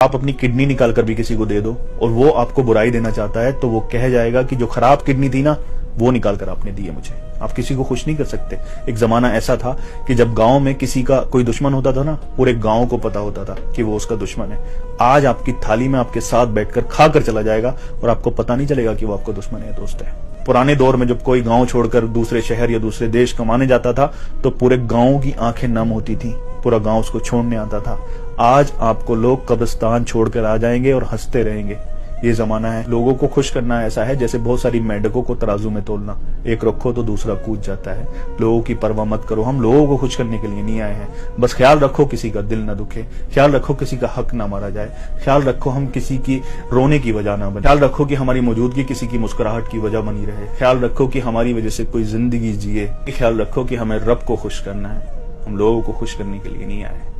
आप अपनी किडनी निकाल कर भी किसी को दे दो और वो आपको बुराई देना चाहता है तो वो कह जाएगा कि जो खराब किडनी थी ना वो निकाल कर आपने दी है मुझे। आप किसी को खुश नहीं कर सकते। एक जमाना ऐसा था कि जब गांव में किसी का कोई दुश्मन होता था ना, पूरे गांव को पता होता था कि वो उसका दुश्मन है। आज आपकी थाली में आपके साथ बैठकर खा कर चला जाएगा और आपको पता नहीं चलेगा कि वो आपका दुश्मन है, दोस्त है। पुराने दौर में जब कोई गांव छोड़कर दूसरे शहर या दूसरे देश कमाने जाता था तो पूरे गांव की आंखें नम होती थी, पूरा गांव उसको छोड़ने आता था। आज आपको लोग कब्रिस्तान छोड़कर आ जाएंगे और हंसते रहेंगे। ये जमाना है। लोगों को खुश करना ऐसा है जैसे बहुत सारी मेंढकों को तराजू में तोलना, एक रखो तो दूसरा कूद जाता है। लोगों की परवाह मत करो। हम लोगों को खुश करने के लिए नहीं आए हैं। बस ख्याल रखो किसी का दिल न दुखे, ख्याल रखो किसी का हक ना मारा जाए, ख्याल रखो हम किसी की रोने की वजह ना बने, ख्याल रखो कि हमारी मौजूदगी किसी की मुस्कुराहट की वजह बनी रहे, ख्याल रखो कि हमारी वजह से कोई जिंदगी जिए, ख्याल रखो कि हमें रब को खुश करना है। हम लोगों को खुश करने के लिए नहीं आए।